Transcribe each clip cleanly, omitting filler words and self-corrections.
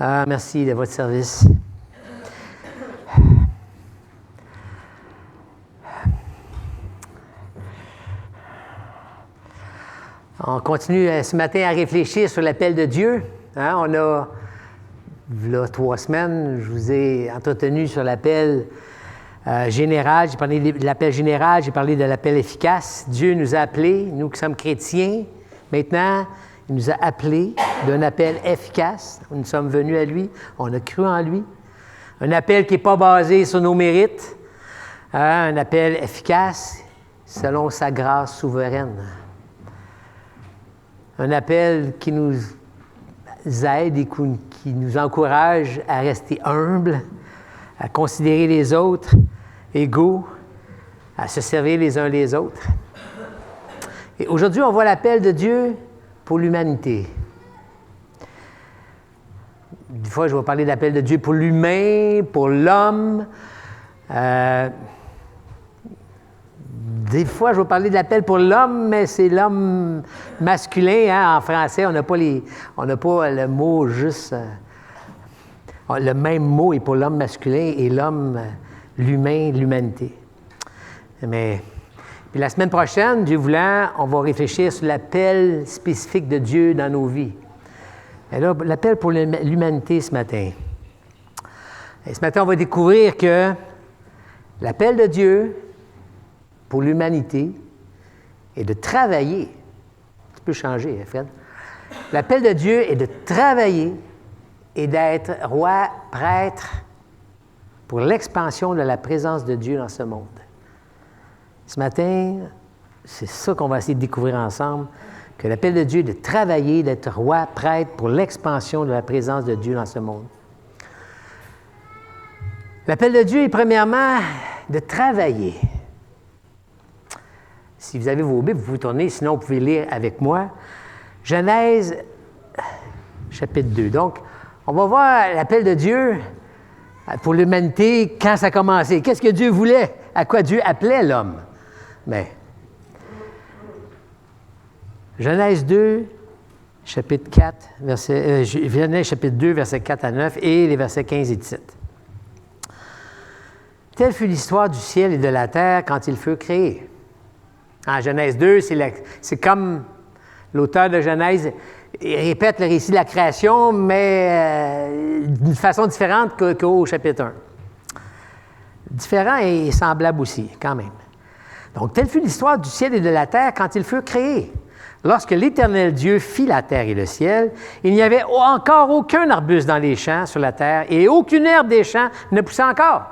Ah, merci de votre service. On continue ce matin à réfléchir sur l'appel de Dieu. On a, là, 3 semaines, je vous ai entretenu sur l'appel général. J'ai parlé de l'appel général, j'ai parlé de l'appel efficace. Dieu nous a appelés, nous qui sommes chrétiens. Maintenant, il nous a appelés d'un appel efficace. Nous sommes venus à lui, on a cru en lui. Un appel qui n'est pas basé sur nos mérites. Un appel efficace selon sa grâce souveraine. Un appel qui nous aide et qui nous encourage à rester humbles, à considérer les autres égaux, à se servir les uns les autres. Et aujourd'hui, on voit l'appel de Dieu pour l'humanité. Des fois, je vais parler de l'appel de Dieu pour l'humain, pour l'homme. Des fois, je vais parler de l'appel pour l'homme, mais c'est l'homme masculin. En français, on n'a pas le mot juste... le même mot est pour l'homme masculin et l'homme, l'humain, l'humanité. Mais puis la semaine prochaine, Dieu voulant, on va réfléchir sur l'appel spécifique de Dieu dans nos vies. Et là, l'appel pour l'humanité ce matin. Et ce matin, on va découvrir que l'appel de Dieu pour l'humanité est de travailler. Tu peux changer, Fred. L'appel de Dieu est de travailler et d'être roi, prêtre pour l'expansion de la présence de Dieu dans ce monde. Ce matin, c'est ça qu'on va essayer de découvrir ensemble, que l'appel de Dieu est de travailler, d'être roi, prêtre pour l'expansion de la présence de Dieu dans ce monde. L'appel de Dieu est premièrement de travailler. Si vous avez vos Bibles, vous pouvez tourner, sinon vous pouvez lire avec moi. Genèse, chapitre 2. Donc, on va voir l'appel de Dieu pour l'humanité quand ça a commencé. Qu'est-ce que Dieu voulait? À quoi Dieu appelait l'homme? Mais, Genèse 2, chapitre 4, Genèse chapitre 2, versets 4 à 9 et les versets 15 et 17. Telle fut l'histoire du ciel et de la terre quand ils furent créés. En Genèse 2, c'est comme l'auteur de Genèse répète le récit de la création, mais d'une façon différente qu'au chapitre 1. Différent et semblable aussi, quand même. Donc, telle fut l'histoire du ciel et de la terre quand ils furent créés. Lorsque l'Éternel Dieu fit la terre et le ciel, il n'y avait encore aucun arbuste dans les champs sur la terre et aucune herbe des champs ne poussait encore.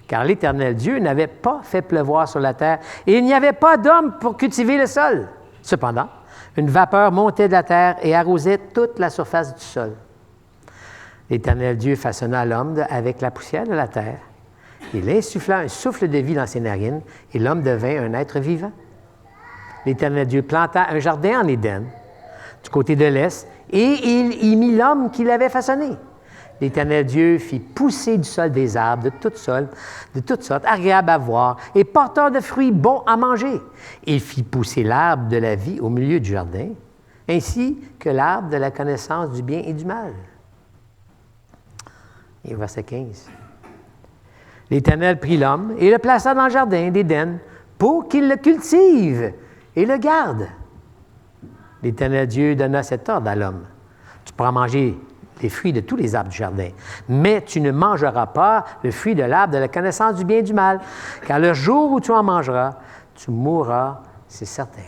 Car l'Éternel Dieu n'avait pas fait pleuvoir sur la terre, et il n'y avait pas d'homme pour cultiver le sol. Cependant, une vapeur montait de la terre et arrosait toute la surface du sol. L'Éternel Dieu façonna l'homme avec la poussière de la terre. Il insuffla un souffle de vie dans ses narines, et l'homme devint un être vivant. L'Éternel Dieu planta un jardin en Éden, du côté de l'est, et il y mit l'homme qu'il avait façonné. L'Éternel Dieu fit pousser du sol des arbres de toutes sortes, agréables à voir et porteurs de fruits bons à manger. Il fit pousser l'arbre de la vie au milieu du jardin, ainsi que l'arbre de la connaissance du bien et du mal. Et verset 15. L'Éternel prit l'homme et le plaça dans le jardin d'Éden pour qu'il le cultive et le garde. L'Éternel Dieu donna cet ordre à l'homme. Tu pourras manger les fruits de tous les arbres du jardin, mais tu ne mangeras pas le fruit de l'arbre de la connaissance du bien et du mal, car le jour où tu en mangeras, tu mourras, c'est certain.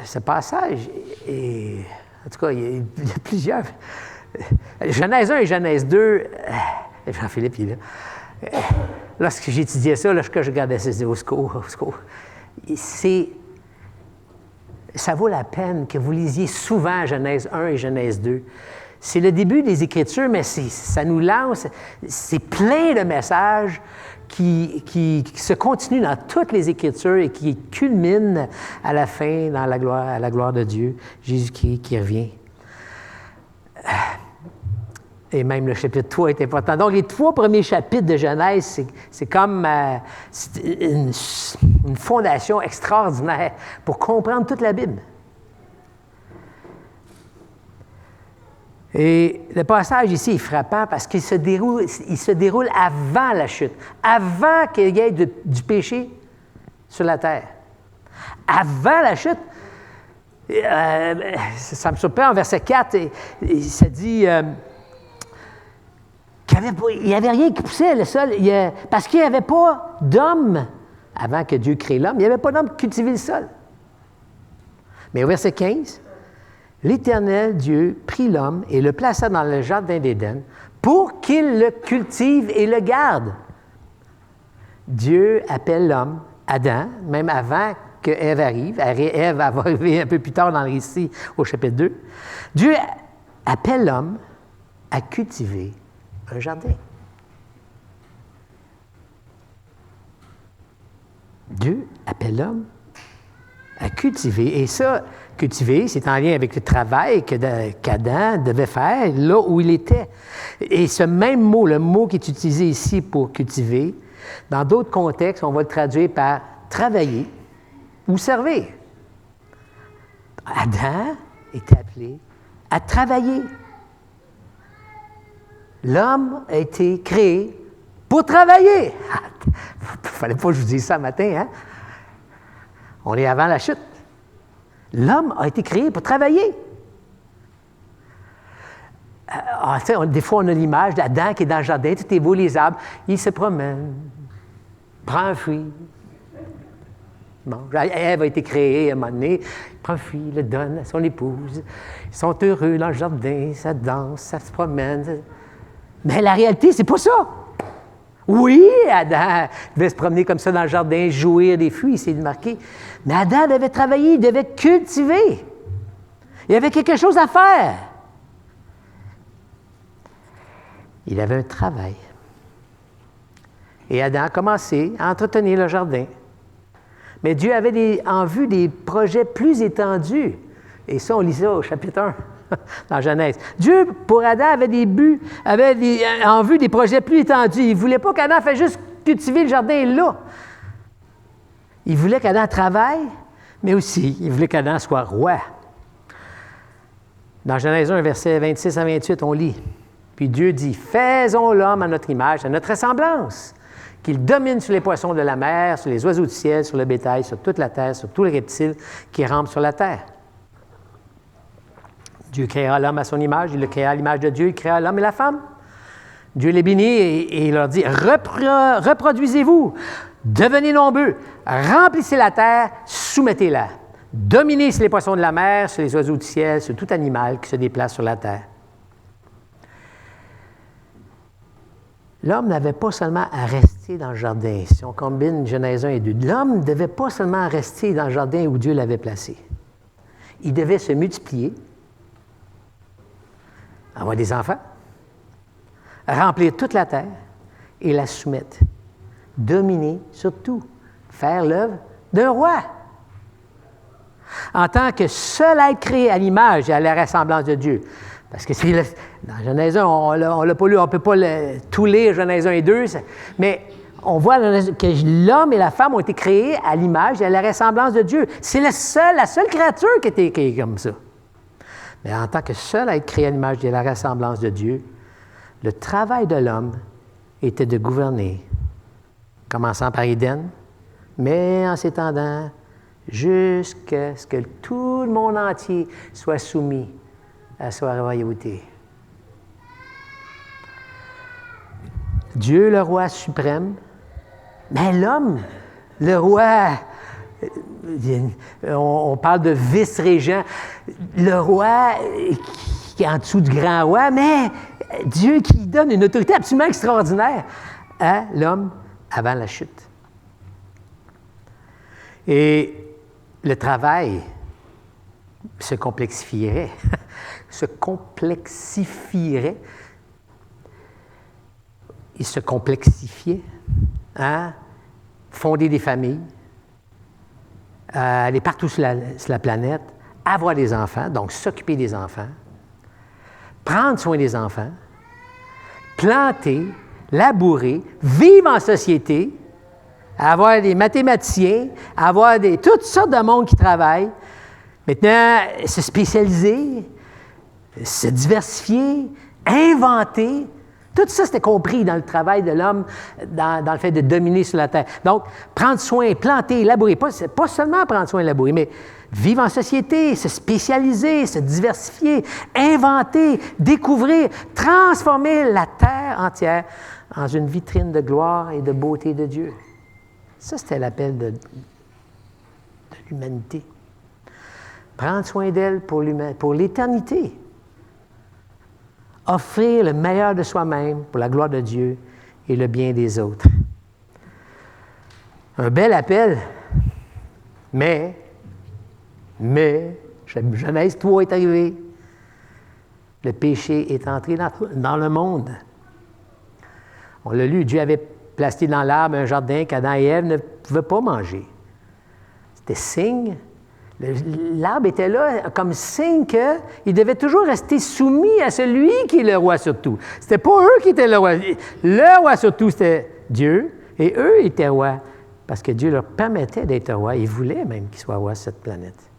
Ce passage, en tout cas, il y a plusieurs. Genèse 1 et Genèse 2, Jean-Philippe, il est là. Lorsque j'étudiais ça, lorsque je regardais ça, je disais au secours. Ça vaut la peine que vous lisiez souvent Genèse 1 et Genèse 2. C'est le début des Écritures, mais ça nous lance, c'est plein de messages qui se continuent dans toutes les Écritures et qui culminent à la fin dans la gloire de Dieu, Jésus-Christ qui revient. Et même le chapitre 3 est important. Donc, les 3 premiers chapitres de Genèse, c'est comme une fondation extraordinaire pour comprendre toute la Bible. Et le passage ici est frappant parce qu'il se déroule avant la chute, avant qu'il y ait du péché sur la terre. Avant la chute, ça me surprend en verset 4, il se dit qu'il n'y avait rien qui poussait le sol, parce qu'il n'y avait pas d'homme, avant que Dieu crée l'homme, il n'y avait pas d'homme qui cultivait le sol. Mais au verset 15, l'Éternel Dieu prit l'homme et le plaça dans le jardin d'Éden pour qu'il le cultive et le garde. Dieu appelle l'homme Adam, même avant que Ève arrive. Ève va arriver un peu plus tard dans le récit au chapitre 2. Dieu appelle l'homme à cultiver un jardin. Dieu appelle l'homme à cultiver. Et ça, cultiver, c'est en lien avec le travail qu'Adam devait faire là où il était. Et ce même mot, le mot qui est utilisé ici pour cultiver, dans d'autres contextes, on va le traduire par travailler ou servir. Adam est appelé à travailler. L'homme a été créé pour travailler. Il ne fallait pas que je vous dise ça ce matin, hein? On est avant la chute. L'homme a été créé pour travailler. Des fois, on a l'image d'Adam qui est dans le jardin, tout est beau, les arbres. Il se promène, prend un fruit. Bon, Ève a été créée à un moment donné. Il prend un fruit, il le donne à son épouse. Ils sont heureux dans le jardin, ça danse, ça se promène. Mais la réalité, c'est pas ça. Oui, Adam devait se promener comme ça dans le jardin, jouir des fruits, c'est marqué. Mais Adam devait travailler, il devait cultiver. Il y avait quelque chose à faire. Il avait un travail. Et Adam a commencé à entretenir le jardin. Mais Dieu avait en vue des projets plus étendus. Et ça, on lit ça au chapitre 1, dans Genèse. Dieu, pour Adam, avait des buts, en vue des projets plus étendus. Il ne voulait pas qu'Adam fasse juste cultiver le jardin là. Il voulait qu'Adam travaille, mais aussi, il voulait qu'Adam soit roi. Dans Genèse 1, versets 26 à 28, on lit. Puis Dieu dit, « Faisons l'homme à notre image, à notre ressemblance, qu'il domine sur les poissons de la mer, sur les oiseaux du ciel, sur le bétail, sur toute la terre, sur tous les reptiles qui rampent sur la terre. » Dieu créera l'homme à son image, il le créa à l'image de Dieu, il créa l'homme et la femme. Dieu les bénit et il leur dit, « Reproduisez-vous, devenez nombreux, remplissez la terre, soumettez-la, dominez sur les poissons de la mer, sur les oiseaux du ciel, sur tout animal qui se déplace sur la terre. » L'homme n'avait pas seulement à rester dans le jardin. Si on combine Genèse 1 et 2, l'homme ne devait pas seulement rester dans le jardin où Dieu l'avait placé. Il devait se multiplier, avoir des enfants, remplir toute la terre et la soumettre. Dominer sur tout, faire l'œuvre d'un roi. En tant que seul être créé à l'image et à la ressemblance de Dieu. Parce que dans Genèse 1, on ne l'a pas lu, on ne peut pas tout lire, Genèse 1 et 2, mais on voit que l'homme et la femme ont été créés à l'image et à la ressemblance de Dieu. C'est la seule créature qui a été créée comme ça. Mais en tant que seul être créé à l'image et à la ressemblance de Dieu, le travail de l'homme était de gouverner, commençant par Éden, mais en s'étendant jusqu'à ce que tout le monde entier soit soumis à sa royauté. Dieu, le roi suprême, mais l'homme, le roi, on parle de vice-régent, le roi qui est en dessous du grand roi, mais Dieu qui donne une autorité absolument extraordinaire à l'homme avant la chute. Et le travail se complexifierait. Il se complexifiait. Hein? Fonder des familles, aller partout sur la planète, avoir des enfants, donc s'occuper des enfants, prendre soin des enfants, planter, labourer, vivre en société, à avoir des mathématiciens, à avoir toutes sortes de monde qui travaillent. Maintenant, se spécialiser, se diversifier, inventer. Tout ça, c'était compris dans le travail de l'homme, dans le fait de dominer sur la terre. Donc, prendre soin, planter, labourer, pas seulement prendre soin et labourer, mais vivre en société, se spécialiser, se diversifier, inventer, découvrir, transformer la terre entière en une vitrine de gloire et de beauté de Dieu. Ça, c'était l'appel de l'humanité. Prendre soin d'elle pour l'éternité. Offrir le meilleur de soi-même pour la gloire de Dieu et le bien des autres. Un bel appel, mais, Genèse 3 est arrivé. Le péché est entré dans le monde. On l'a lu, Dieu avait placé dans l'arbre un jardin qu'Adam et Ève ne pouvaient pas manger. C'était signe. L'arbre était là comme signe qu'il devait toujours rester soumis à celui qui est le roi sur tout. C'était pas eux qui étaient le roi. Le roi sur tout, c'était Dieu, et eux étaient rois, parce que Dieu leur permettait d'être rois. Ils voulaient même qu'ils soient rois sur cette planète.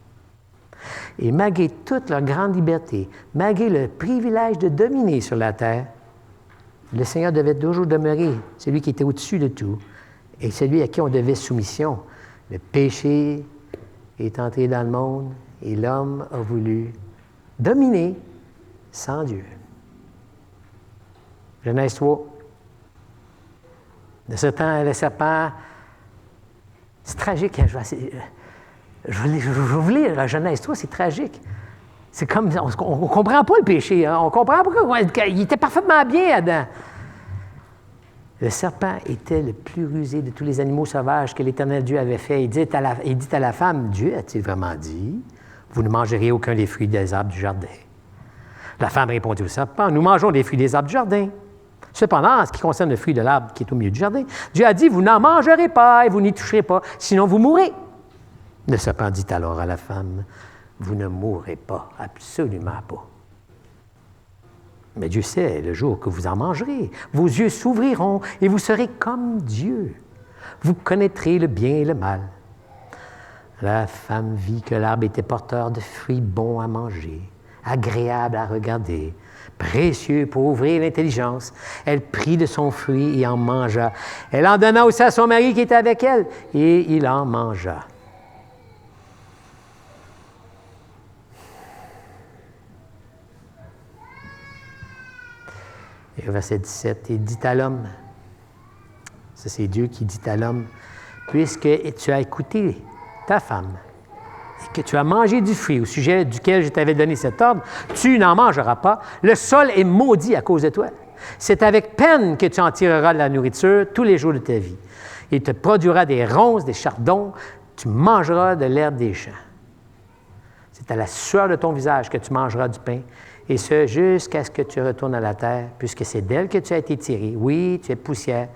Et malgré toute leur grande liberté, malgré le privilège de dominer sur la terre, le Seigneur devait toujours demeurer celui qui était au-dessus de tout, et celui à qui on devait soumission. Le péché est entré dans le monde et l'homme a voulu dominer sans Dieu. Genèse 3. Le serpent, c'est tragique. Je vais vous lire Genèse 3, c'est tragique. C'est comme, on ne comprend pas le péché. Hein? On comprend pourquoi. Il était parfaitement bien, Adam. Le serpent était le plus rusé de tous les animaux sauvages que l'Éternel Dieu avait fait. Il dit à la femme, Dieu a-t-il vraiment dit, vous ne mangerez aucun des fruits des arbres du jardin? La femme répondit au serpent, nous mangeons des fruits des arbres du jardin. Cependant, en ce qui concerne le fruit de l'arbre qui est au milieu du jardin, Dieu a dit, vous n'en mangerez pas et vous n'y toucherez pas, sinon vous mourrez. Le serpent dit alors à la femme, vous ne mourrez pas, absolument pas. Mais Dieu sait le jour que vous en mangerez. Vos yeux s'ouvriront et vous serez comme Dieu. Vous connaîtrez le bien et le mal. La femme vit que l'arbre était porteur de fruits bons à manger, agréables à regarder, précieux pour ouvrir l'intelligence. Elle prit de son fruit et en mangea. Elle en donna aussi à son mari qui était avec elle, et il en mangea. Et au verset 17, il dit à l'homme, ça c'est Dieu qui dit à l'homme, puisque tu as écouté ta femme et que tu as mangé du fruit au sujet duquel je t'avais donné cet ordre, tu n'en mangeras pas, le sol est maudit à cause de toi. C'est avec peine que tu en tireras de la nourriture tous les jours de ta vie. Il te produira des ronces, des chardons, tu mangeras de l'herbe des champs. C'est à la sueur de ton visage que tu mangeras du pain, et ce, jusqu'à ce que tu retournes à la terre, puisque c'est d'elle que tu as été tiré. Oui, tu es poussière,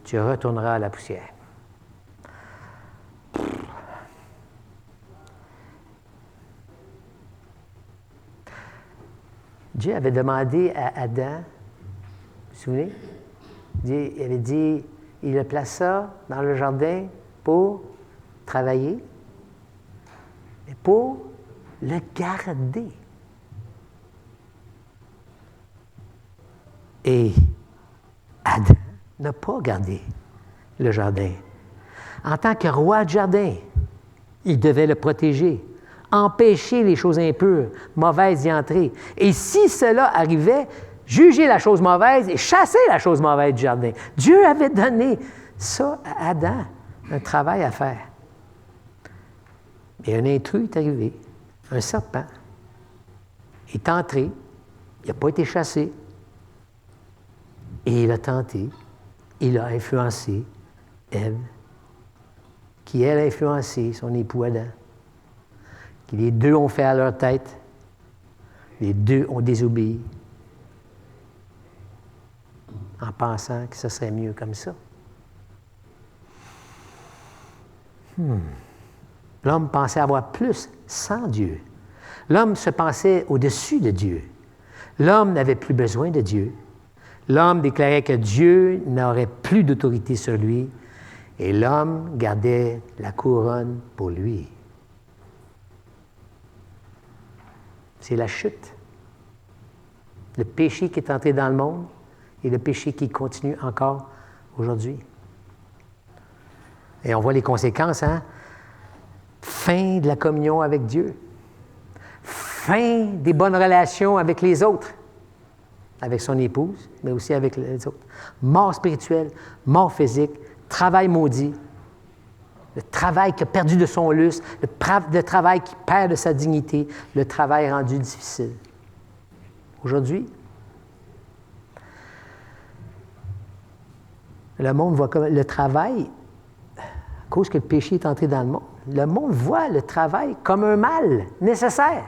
tu retourneras à la poussière. Dieu avait demandé à Adam, vous vous souvenez? Il avait dit, il le plaça dans le jardin pour travailler, et pour le garder. Et Adam n'a pas gardé le jardin. En tant que roi du jardin, il devait le protéger, empêcher les choses impures, mauvaises d'y entrer. Et si cela arrivait, juger la chose mauvaise et chasser la chose mauvaise du jardin. Dieu avait donné ça à Adam, un travail à faire. Et un intrus est arrivé, un serpent, est entré, il n'a pas été chassé, et il a tenté, il a influencé Ève, qui elle a influencé son époux Adam. Qui les deux ont fait à leur tête, les deux ont désobéi, en pensant que ce serait mieux comme ça. L'homme pensait avoir plus sans Dieu. L'homme se pensait au-dessus de Dieu. L'homme n'avait plus besoin de Dieu. L'homme déclarait que Dieu n'aurait plus d'autorité sur lui Et l'homme gardait la couronne pour lui. C'est la chute. Le péché qui est entré dans le monde et le péché qui continue encore aujourd'hui. Et on voit les conséquences, hein? Fin de la communion avec Dieu. Fin des bonnes relations avec les autres. Avec son épouse, mais aussi avec les autres. Mort spirituelle, mort physique, travail maudit. Le travail qui a perdu de son lustre, le travail qui perd de sa dignité, le travail rendu difficile. Aujourd'hui, le monde voit comme le travail, à cause que le péché est entré dans le monde voit le travail comme un mal nécessaire.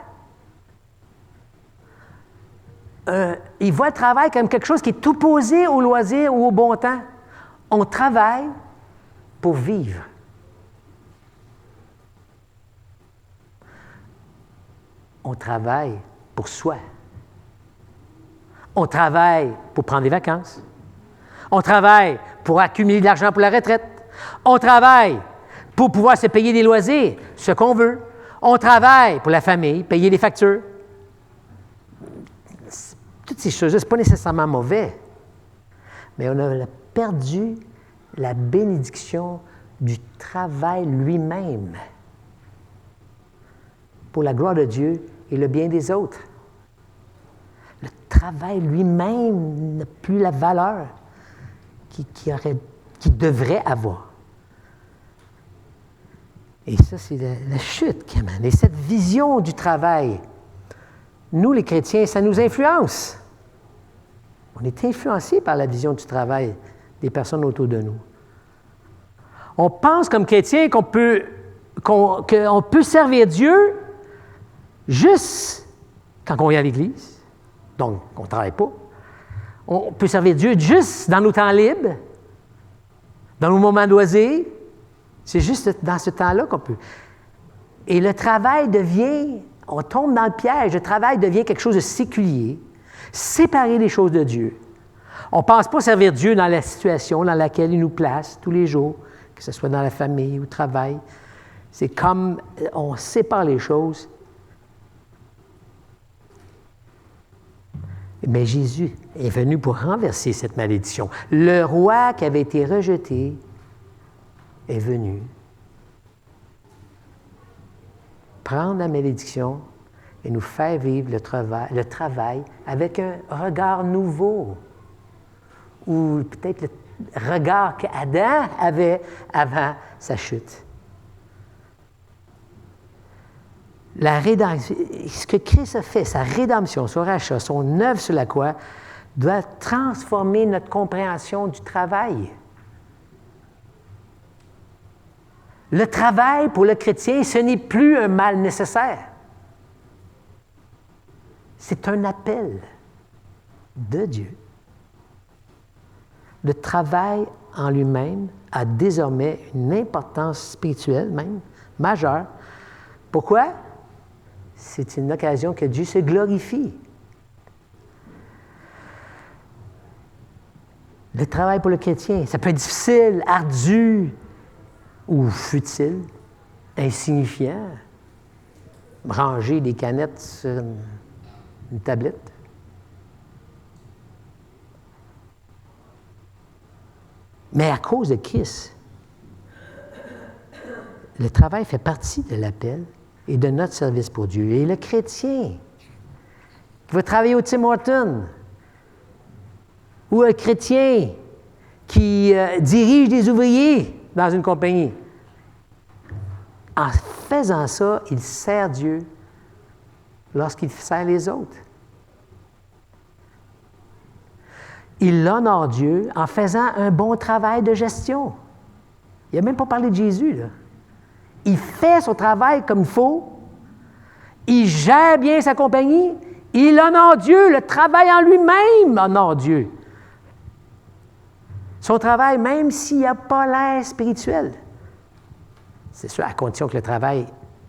Il voit le travail comme quelque chose qui est opposé au loisir ou au bon temps. On travaille pour vivre. On travaille pour soi. On travaille pour prendre des vacances. On travaille pour accumuler de l'argent pour la retraite. On travaille pour pouvoir se payer des loisirs, ce qu'on veut. On travaille pour la famille, payer les factures. Toutes ces choses-là, ce n'est pas nécessairement mauvais. Mais on a perdu la bénédiction du travail lui-même pour la gloire de Dieu et le bien des autres. Le travail lui-même n'a plus la valeur qu'il devrait avoir. Et ça, c'est la chute qui amène. Et cette vision du travail, nous, les chrétiens, ça nous influence. On est influencés par la vision du travail des personnes autour de nous. On pense comme chrétiens qu'on peut servir Dieu juste quand on vient à l'Église. Donc, on ne travaille pas. On peut servir Dieu juste dans nos temps libres, dans nos moments de loisir. C'est juste dans ce temps-là qu'on peut. Et le travail devient, on tombe dans le piège, le travail devient quelque chose de séculier, séparé des choses de Dieu. On ne pense pas servir Dieu dans la situation dans laquelle il nous place tous les jours, que ce soit dans la famille ou au travail. C'est comme on sépare les choses. Mais Jésus est venu pour renverser cette malédiction. Le roi qui avait été rejeté est venu prendre la malédiction et nous faire vivre le travail avec un regard nouveau, ou peut-être le regard qu'Adam avait avant sa chute. La rédemption, ce que Christ a fait, sa rédemption, son rachat, son œuvre sur la croix, doit transformer notre compréhension du travail. Le travail, pour le chrétien, ce n'est plus un mal nécessaire. C'est un appel de Dieu. Le travail en lui-même a désormais une importance spirituelle même, majeure. Pourquoi? C'est une occasion que Dieu se glorifie. Le travail pour le chrétien, ça peut être difficile, ardu ou futile, insignifiant. Ranger des canettes sur une tablette. Mais à cause de Christ, le travail fait partie de l'appel et de notre service pour Dieu. Et le chrétien qui va travailler au Tim Hortons, ou un chrétien qui dirige des ouvriers dans une compagnie, en faisant ça, il sert Dieu lorsqu'il sert les autres. Il honore Dieu en faisant un bon travail de gestion. Il n'a même pas parlé de Jésus, là. Il fait son travail comme il faut. Il gère bien sa compagnie. Il honore Dieu. Le travail en lui-même honore Dieu. Son travail, même s'il n'a pas l'air spirituel. C'est sûr, à condition que le travail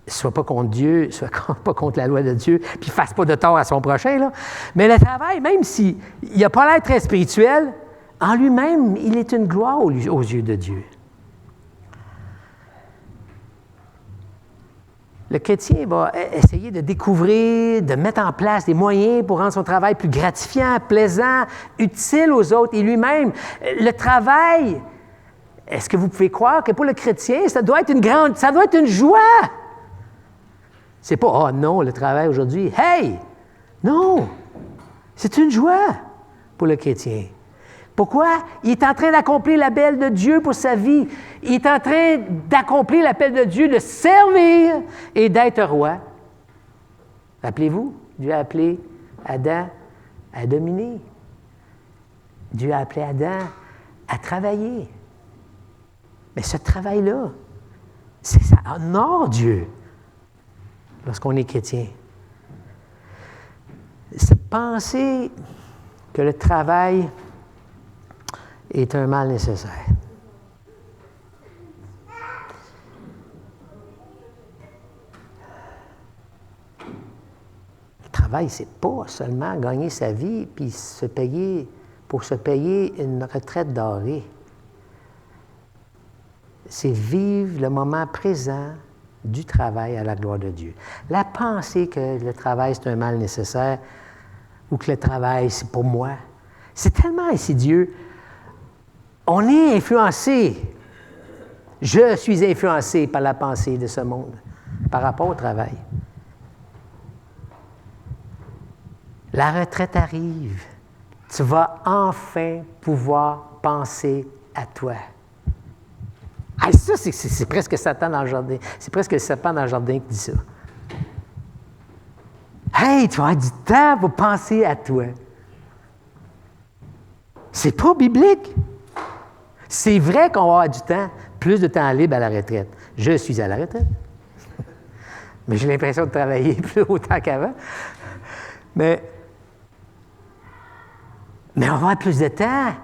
ne soit pas contre Dieu, ne soit pas contre la loi de Dieu, puis ne fasse pas de tort à son prochain, là. Mais le travail, même s'il n'a pas l'air très spirituel, en lui-même, il est une gloire aux yeux de Dieu. le chrétien va essayer de découvrir, de mettre en place des moyens pour rendre son travail plus gratifiant, plaisant, utile aux autres et lui-même. Le travail, est-ce que vous pouvez croire que pour le chrétien, ça doit être une joie? C'est pas, oh non, le travail aujourd'hui, hey! Non! C'est une joie pour le chrétien. Pourquoi? Il est en train d'accomplir l'appel de Dieu pour sa vie. Il est en train d'accomplir l'appel de Dieu de servir et d'être roi. Rappelez-vous, Dieu a appelé Adam à dominer. Dieu a appelé Adam à travailler. Mais ce travail-là, ça honore Dieu lorsqu'on est chrétien. C'est penser que le travail est un mal nécessaire. Le travail, c'est pas seulement gagner sa vie puis se payer une retraite dorée. C'est vivre le moment présent du travail à la gloire de Dieu. La pensée que le travail, c'est un mal nécessaire ou que le travail, c'est pour moi, c'est tellement insidieux. On est influencé. Je suis influencé par la pensée de ce monde par rapport au travail. La retraite arrive. Tu vas enfin pouvoir penser à toi. Ah, ça, c'est presque Satan dans le jardin. C'est presque le serpent dans le jardin qui dit ça. Hey, tu vas avoir du temps pour penser à toi. C'est pas biblique. C'est vrai qu'on va avoir du temps, plus de temps libre à la retraite. Je suis à la retraite. Mais j'ai l'impression de travailler plus autant qu'avant. Mais on va avoir plus de temps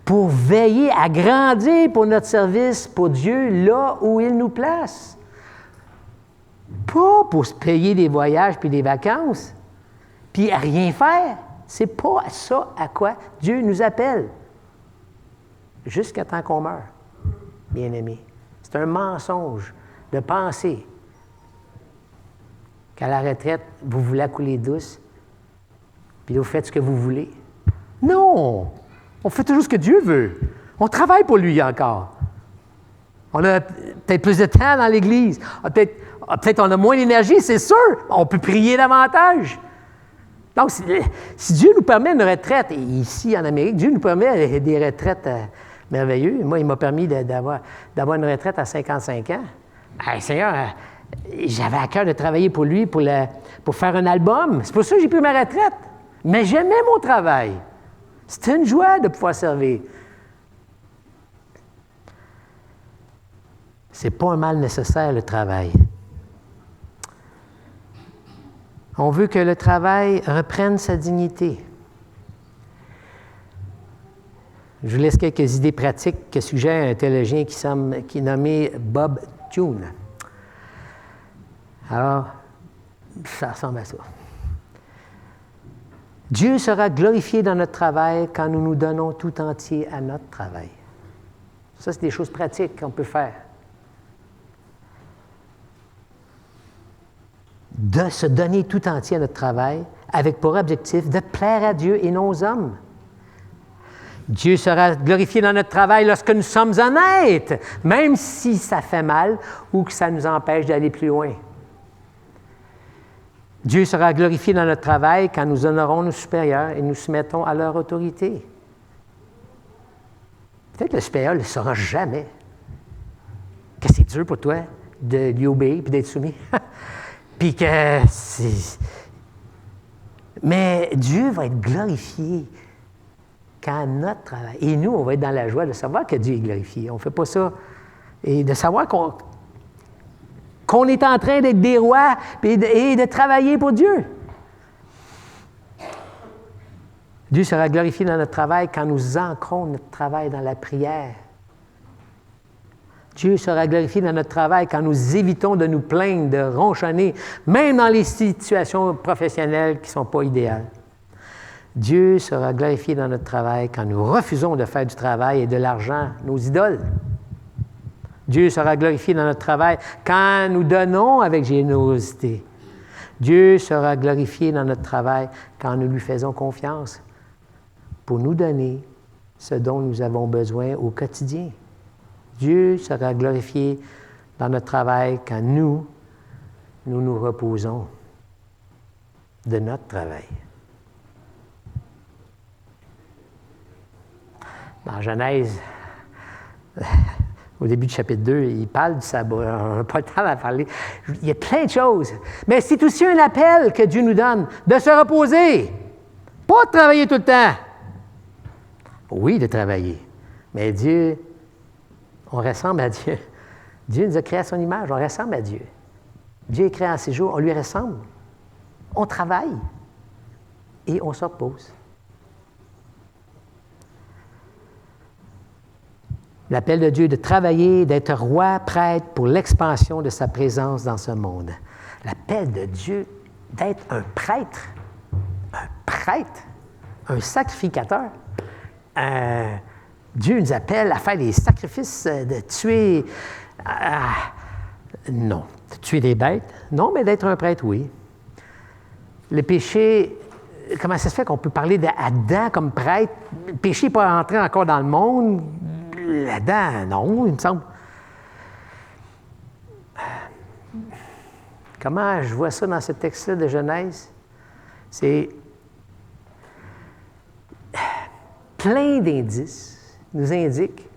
pour veiller à grandir pour notre service, pour Dieu, là où il nous place. Pas pour se payer des voyages puis des vacances, puis à rien faire. C'est pas ça à quoi Dieu nous appelle. Jusqu'à temps qu'on meure, bien-aimés. C'est un mensonge de penser qu'à la retraite, vous voulez la couler douce, puis vous faites ce que vous voulez. Non! On fait toujours ce que Dieu veut. On travaille pour lui encore. On a peut-être plus de temps dans l'Église. Peut-être on a moins d'énergie, c'est sûr. On peut prier davantage. Donc, si Dieu nous permet une retraite, et ici en Amérique, Dieu nous permet des retraites merveilleuses. Moi, il m'a permis d'avoir une retraite à 55 ans. Hey, Seigneur, j'avais à cœur de travailler pour lui, pour faire un album. C'est pour ça que j'ai pris ma retraite. Mais j'aimais mon travail. C'était une joie de pouvoir servir. C'est pas un mal nécessaire, le travail. On veut que le travail reprenne sa dignité. Je vous laisse quelques idées pratiques que suggère un théologien qui est nommé Bob Thune. Alors, ça ressemble à ça. Dieu sera glorifié dans notre travail quand nous nous donnons tout entier à notre travail. Ça, c'est des choses pratiques qu'on peut faire. De se donner tout entier à notre travail avec pour objectif de plaire à Dieu et non aux hommes. Dieu sera glorifié dans notre travail lorsque nous sommes honnêtes, même si ça fait mal ou que ça nous empêche d'aller plus loin. Dieu sera glorifié dans notre travail quand nous honorons nos supérieurs et nous soumettons à leur autorité. Peut-être que le supérieur ne le saura jamais. Que c'est dur pour toi de lui obéir et d'être soumis. Puis que c'est... Mais Dieu va être glorifié quand notre travail... Et nous, on va être dans la joie de savoir que Dieu est glorifié. On ne fait pas ça. Et de savoir qu'on est en train d'être des rois et de travailler pour Dieu. Dieu sera glorifié dans notre travail quand nous ancrons notre travail dans la prière. Dieu sera glorifié dans notre travail quand nous évitons de nous plaindre, de ronchonner, même dans les situations professionnelles qui ne sont pas idéales. Dieu sera glorifié dans notre travail quand nous refusons de faire du travail et de l'argent nos idoles. Dieu sera glorifié dans notre travail quand nous donnons avec générosité. Dieu sera glorifié dans notre travail quand nous lui faisons confiance pour nous donner ce dont nous avons besoin au quotidien. Dieu sera glorifié dans notre travail quand nous nous reposons de notre travail. Dans Genèse, au début du chapitre 2, il parle du sabbat. On n'a pas le temps d'en parler. Il y a plein de choses. Mais c'est aussi un appel que Dieu nous donne de se reposer. Pas de travailler tout le temps. Oui, de travailler. Mais Dieu, on ressemble à Dieu. Dieu nous a créé à son image. On ressemble à Dieu. Dieu est créé en 6 jours. On lui ressemble. On travaille. Et on se repose. L'appel de Dieu de travailler, d'être roi, prêtre pour l'expansion de sa présence dans ce monde. L'appel de Dieu d'être un prêtre, un sacrificateur. Dieu nous appelle à faire des sacrifices, de tuer, non, de tuer des bêtes, non, mais d'être un prêtre, oui. Le péché, comment ça se fait qu'on peut parler d'Adam comme prêtre? Le péché n'est pas entré encore dans le monde. Adam, non, il me semble. Comment je vois ça dans ce texte-là de Genèse? C'est plein d'indices nous indiquent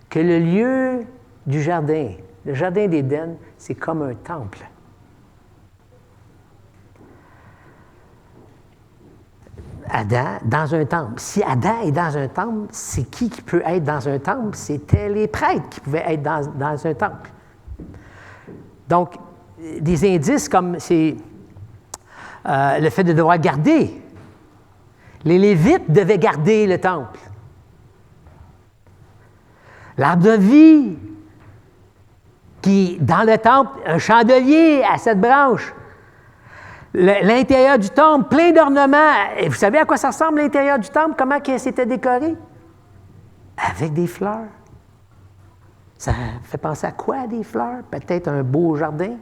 que le lieu du jardin, le jardin d'Éden, c'est comme un temple. Adam dans un temple. Si Adam est dans un temple, c'est qui peut être dans un temple? C'était les prêtres qui pouvaient être dans un temple. Donc, des indices comme c'est le fait de devoir garder. Les Lévites devaient garder le temple. L'arbre de vie, qui, dans le temple, un chandelier à 7 branches. L'intérieur du temple, plein d'ornements. Et vous savez à quoi ça ressemble, l'intérieur du temple? Comment c'était décoré? Avec des fleurs. Ça fait penser à quoi, des fleurs? Peut-être un beau jardin.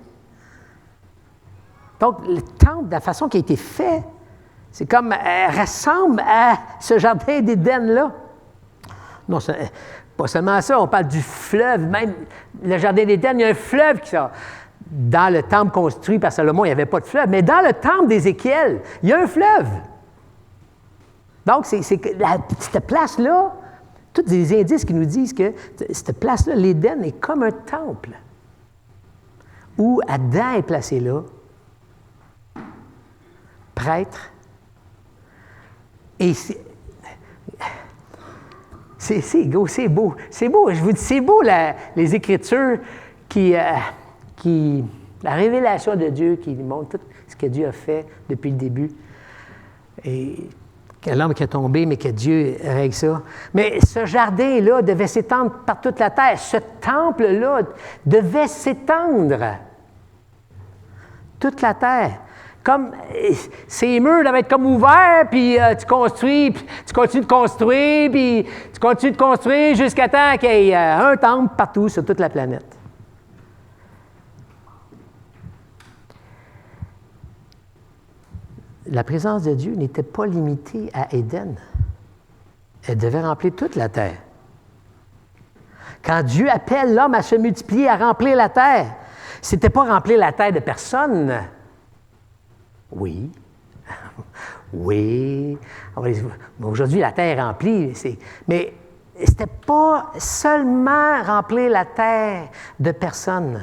Donc, le temple, de la façon qui a été fait, c'est comme, ressemble à ce jardin d'Éden-là. Non, pas seulement ça, on parle du fleuve. Même le jardin d'Éden, il y a un fleuve qui sort. Dans le temple construit par Salomon, il n'y avait pas de fleuve, mais dans le temple d'Ézéchiel, il y a un fleuve. Donc, cette place-là, tous des indices qui nous disent que cette place-là, l'Éden, est comme un temple où Adam est placé là, prêtre, et c'est beau, je vous dis, c'est beau les Écritures la révélation de Dieu qui montre tout ce que Dieu a fait depuis le début. Et que l'homme qui est tombé, mais que Dieu règle ça. Mais ce jardin-là devait s'étendre par toute la terre. Ce temple-là devait s'étendre. Toute la terre. Comme ces murs devaient être comme ouverts, puis tu construis, puis tu continues de construire, puis tu continues de construire jusqu'à temps qu'il y ait un temple partout sur toute la planète. La présence de Dieu n'était pas limitée à Éden. Elle devait remplir toute la terre. Quand Dieu appelle l'homme à se multiplier, à remplir la terre, ce n'était pas remplir la terre de personnes. Oui. Oui. Aujourd'hui, la terre est remplie. Mais ce n'était pas seulement remplir la terre de personnes,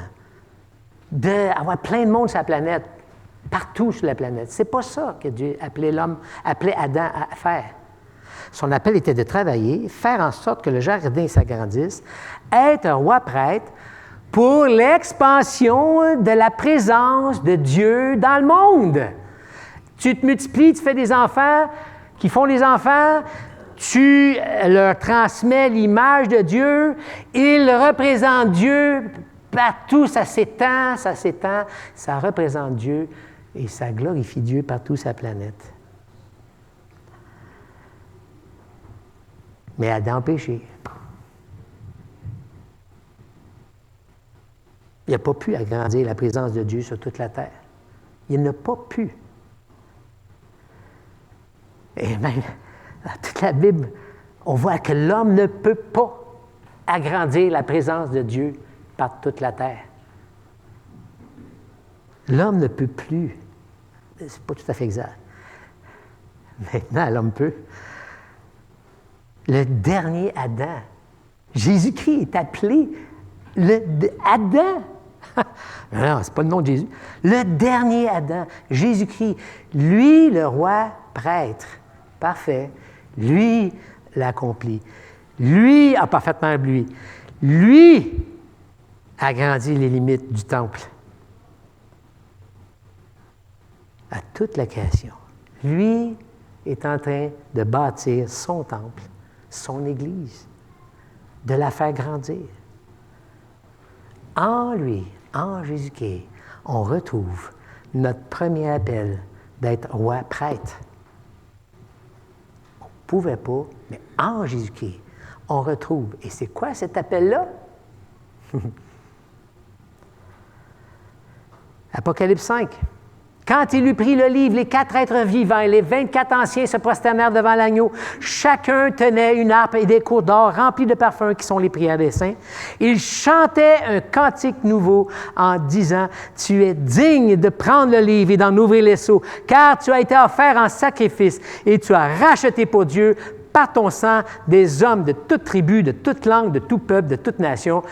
d'avoir plein de monde sur la planète. Partout sur la planète. Ce n'est pas ça que Dieu appelait Adam à faire. Son appel était de travailler, faire en sorte que le jardin s'agrandisse, être un roi prêtre pour l'expansion de la présence de Dieu dans le monde. Tu te multiplies, tu fais des enfants qui font des enfants, tu leur transmets l'image de Dieu, ils représentent Dieu partout, ça s'étend, ça représente Dieu. Et ça glorifie Dieu partout sur la planète. Mais Adam a péché. Il n'a pas pu agrandir la présence de Dieu sur toute la terre. Il n'a pas pu. Et même, dans toute la Bible, on voit que l'homme ne peut pas agrandir la présence de Dieu par toute la terre. L'homme ne peut plus. C'est pas tout à fait exact. Maintenant, l'homme peut. Le dernier Adam. Jésus-Christ est appelé Adam. Non, c'est pas le nom de Jésus. Le dernier Adam, Jésus-Christ, lui, le roi prêtre, parfait, lui l'accomplit. Lui a parfaitement lui. Lui a agrandi les limites du temple à toute la création. Lui est en train de bâtir son temple, son Église, de la faire grandir. En lui, en Jésus-Christ, on retrouve notre premier appel d'être roi prêtre. On ne pouvait pas, mais en Jésus-Christ, on retrouve. Et c'est quoi cet appel-là? Apocalypse 5. Quand il eut pris le livre, les 4 êtres vivants et les 24 anciens se prosternèrent devant l'agneau. Chacun tenait une harpe et des cours d'or remplis de parfums qui sont les prières des saints. Ils chantaient un cantique nouveau en disant « Tu es digne de prendre le livre et d'en ouvrir les sceaux, car tu as été offert en sacrifice et tu as racheté pour Dieu par ton sang des hommes de toute tribu, de toute langue, de tout peuple, de toute nation.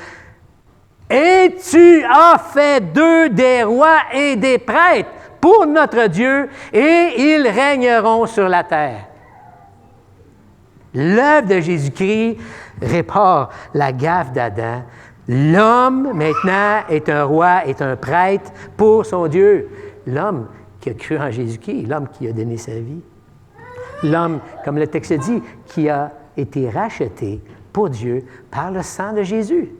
Et tu as fait d'eux des rois et des prêtres pour notre Dieu, et ils régneront sur la terre. » L'œuvre de Jésus-Christ répare la gaffe d'Adam. L'homme, maintenant, est un roi, est un prêtre pour son Dieu. L'homme qui a cru en Jésus-Christ, l'homme qui a donné sa vie. L'homme, comme le texte dit, qui a été racheté pour Dieu par le sang de Jésus.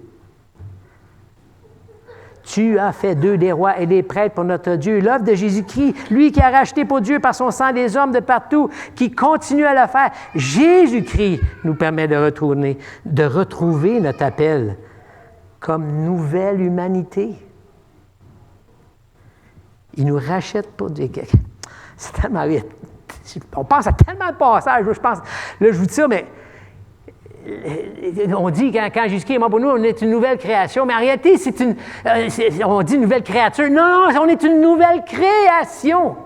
Tu as fait d'eux des rois et des prêtres pour notre Dieu. L'œuvre de Jésus-Christ, lui qui a racheté pour Dieu par son sang des hommes de partout, qui continue à le faire. Jésus-Christ nous permet de retrouver notre appel comme nouvelle humanité. Il nous rachète pour Dieu. C'est tellement vite. On pense à tellement de passages. Je pense, là, je vous dis ça, mais on dit quand Jésus-Christ est mort pour nous, on est une nouvelle création, mais en réalité, on dit une nouvelle créature. Non, on est une nouvelle création.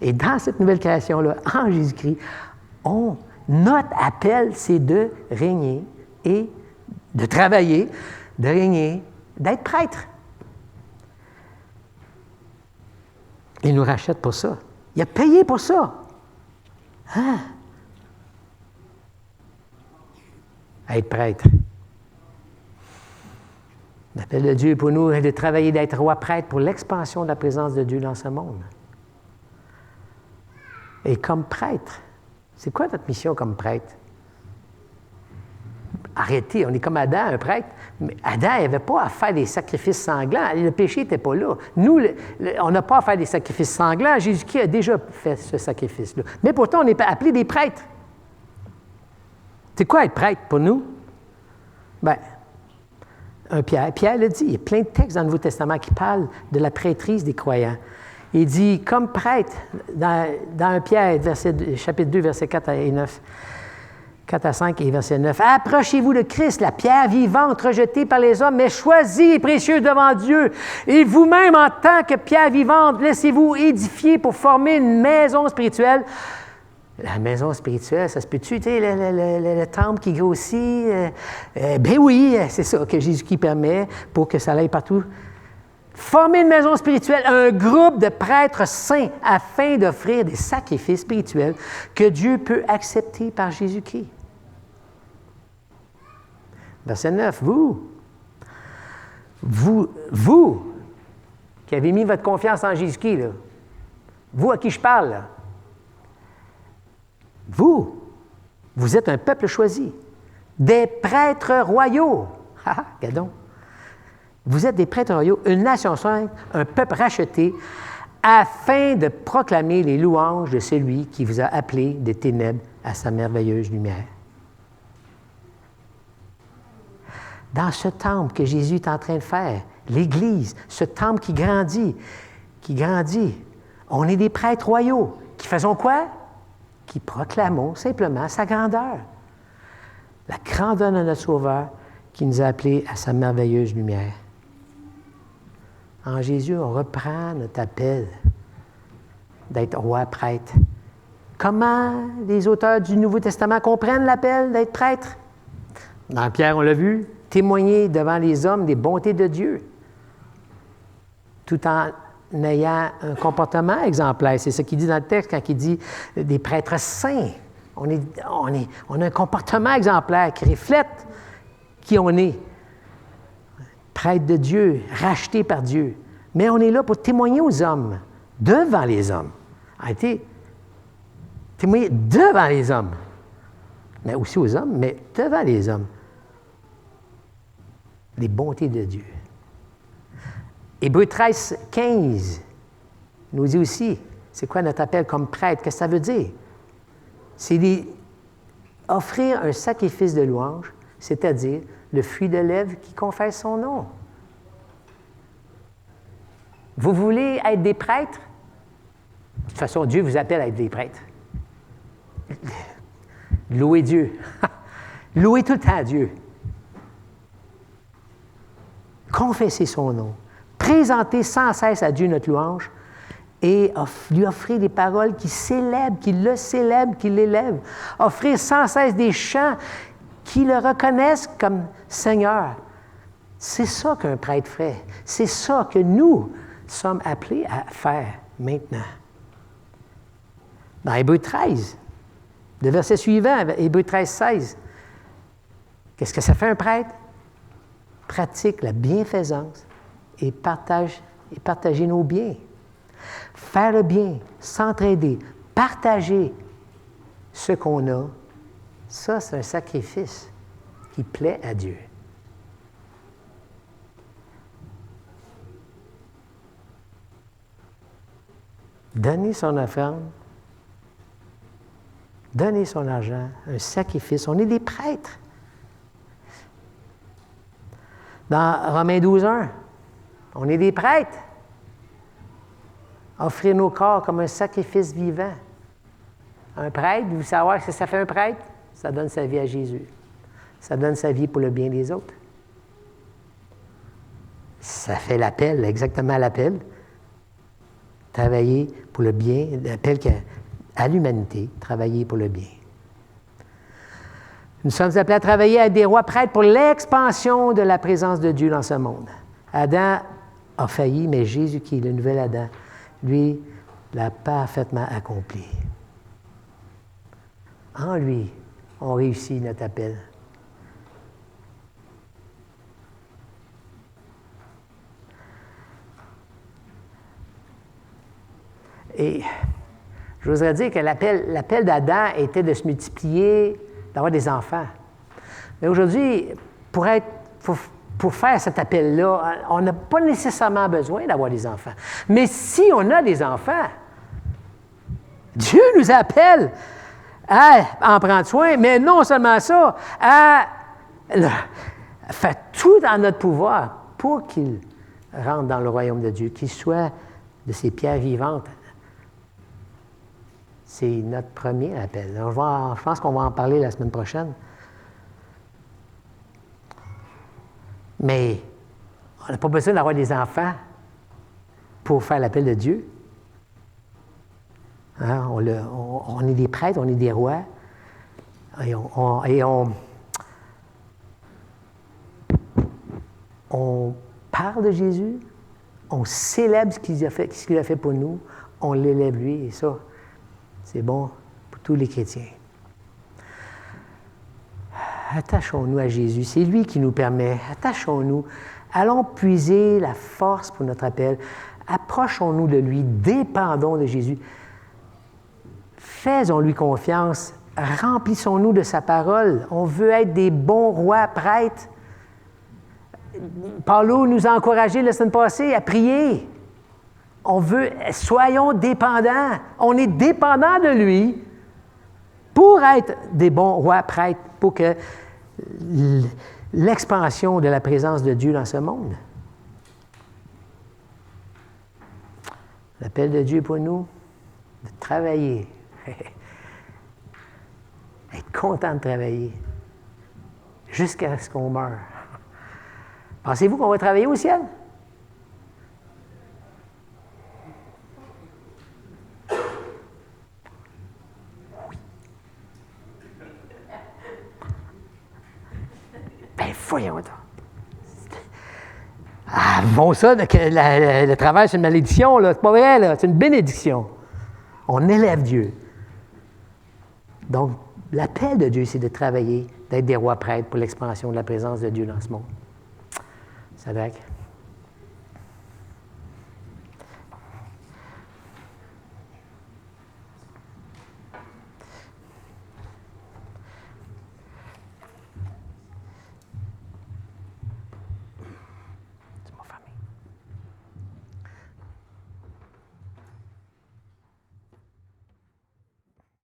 Et dans cette nouvelle création-là, en Jésus-Christ, notre appel, c'est de régner et de travailler, de régner, d'être prêtre. Il nous rachète pour ça. Il a payé pour ça. Hein? Être prêtre. L'appel de Dieu pour nous est de travailler, d'être roi prêtre pour l'expansion de la présence de Dieu dans ce monde. Et comme prêtre, c'est quoi notre mission comme prêtre? Arrêtez, on est comme Adam, un prêtre. Mais Adam n'avait pas à faire des sacrifices sanglants. Le péché n'était pas là. Nous, on n'a pas à faire des sacrifices sanglants. Jésus-Christ a déjà fait ce sacrifice-là. Mais pourtant, on est appelés des prêtres. C'est quoi être prêtre pour nous? Bien, Pierre le dit, il y a plein de textes dans le Nouveau Testament qui parlent de la prêtrise des croyants. Il dit, comme prêtre, dans 1 Pierre, chapitre 2, versets 4 et 9, 4 à 5 et verset 9. « Approchez-vous de Christ, la pierre vivante rejetée par les hommes, mais choisie et précieuse devant Dieu. Et vous-même, en tant que pierre vivante, laissez-vous édifier pour former une maison spirituelle. » La maison spirituelle, ça se peut-tu, le temple qui grossit? Ben oui, c'est ça que Jésus-Christ permet pour que ça aille partout. Former une maison spirituelle, un groupe de prêtres saints afin d'offrir des sacrifices spirituels que Dieu peut accepter par Jésus-Christ. Verset 9, vous qui avez mis votre confiance en Jésus-Christ, là, vous à qui je parle, là, vous êtes un peuple choisi, des prêtres royaux. Regardons. Vous êtes des prêtres royaux, une nation sainte, un peuple racheté, afin de proclamer les louanges de celui qui vous a appelés des ténèbres à sa merveilleuse lumière. dans ce temple que Jésus est en train de faire, l'Église, ce temple qui grandit, on est des prêtres royaux qui faisons quoi? Qui proclamons simplement sa grandeur. La grandeur de notre Sauveur qui nous a appelés à sa merveilleuse lumière. En Jésus, on reprend notre appel d'être roi prêtre. Comment les auteurs du Nouveau Testament comprennent l'appel d'être prêtre? Dans Pierre, on l'a vu, témoigner devant les hommes des bontés de Dieu, tout en ayant un comportement exemplaire. C'est ce qu'il dit dans le texte quand il dit des prêtres saints. On a un comportement exemplaire qui reflète qui on est. Prêtre de Dieu, racheté par Dieu. Mais on est là pour témoigner aux hommes, devant les hommes. Arrêtez, témoigner devant les hommes. Mais aussi aux hommes, mais devant les hommes. Les bontés de Dieu. Hébreux 13, 15 nous dit aussi, c'est quoi notre appel comme prêtre? Qu'est-ce que ça veut dire? C'est offrir un sacrifice de louange, c'est-à-dire le fruit de lèvres qui confesse son nom. Vous voulez être des prêtres? De toute façon, Dieu vous appelle à être des prêtres. Louez Dieu. Louez tout le temps Dieu. Confessez son nom. Présentez sans cesse à Dieu notre louange et lui offrir des paroles qui le célèbrent, qui l'élèvent. Offrir sans cesse des chants qui le reconnaissent comme Seigneur. C'est ça qu'un prêtre fait. C'est ça que nous sommes appelés à faire maintenant. Dans Hébreux 13, le verset suivant, Hébreux 13, 16, qu'est-ce que ça fait un prêtre? Pratique la bienfaisance et partager nos biens. Faire le bien, s'entraider, partager ce qu'on a, ça, c'est un sacrifice qui plaît à Dieu. Donner son offrande, donner son argent, un sacrifice. On est des prêtres. Dans Romains 12, 1, on est des prêtres. Offrir nos corps comme un sacrifice vivant. Un prêtre, vous savez ce que ça fait un prêtre? Ça donne sa vie à Jésus. Ça donne sa vie pour le bien des autres. Ça fait l'appel, exactement l'appel. Travailler pour le bien, l'appel à l'humanité, travailler pour le bien. Nous sommes appelés à travailler à des rois prêtres pour l'expansion de la présence de Dieu dans ce monde. Adam a failli, mais Jésus, qui est le nouvel Adam, lui, l'a parfaitement accompli. En lui, on réussit notre appel. Et je voudrais dire que l'appel d'Adam était de se multiplier, d'avoir des enfants. Mais aujourd'hui, pour faire cet appel-là, on n'a pas nécessairement besoin d'avoir des enfants. Mais si on a des enfants, Dieu nous appelle à en prendre soin, mais non seulement ça, à faire tout dans notre pouvoir pour qu'ils rentrent dans le royaume de Dieu, qu'ils soient de ces pierres vivantes. C'est notre premier appel. Alors, je pense qu'on va en parler la semaine prochaine. Mais on n'a pas besoin d'avoir des enfants pour faire l'appel de Dieu. Hein? On est des prêtres, on est des rois. Et on parle de Jésus, on célèbre ce qu'il a fait pour nous, on l'élève lui, et ça, c'est bon pour tous les chrétiens. Attachons-nous à Jésus. C'est lui qui nous permet. Attachons-nous. Allons puiser la force pour notre appel. Approchons-nous de lui. Dépendons de Jésus. Faisons-lui confiance. Remplissons-nous de sa parole. On veut être des bons rois prêtres. Paulo nous a encouragés la semaine passée à prier. Soyons dépendants. On est dépendants de lui pour être des bons rois prêtres, pour que l'expansion de la présence de Dieu dans ce monde. L'appel de Dieu pour nous, de travailler. Être content de travailler jusqu'à ce qu'on meure. Pensez-vous qu'on va travailler au ciel? Oui. Ben, voyons donc. Ah, bon, ça, le travail, c'est une malédiction, là. C'est pas vrai, là. C'est une bénédiction. On élève Dieu. Donc, l'appel de Dieu, c'est de travailler, d'être des rois prêtres pour l'expansion de la présence de Dieu dans ce monde. Sadak?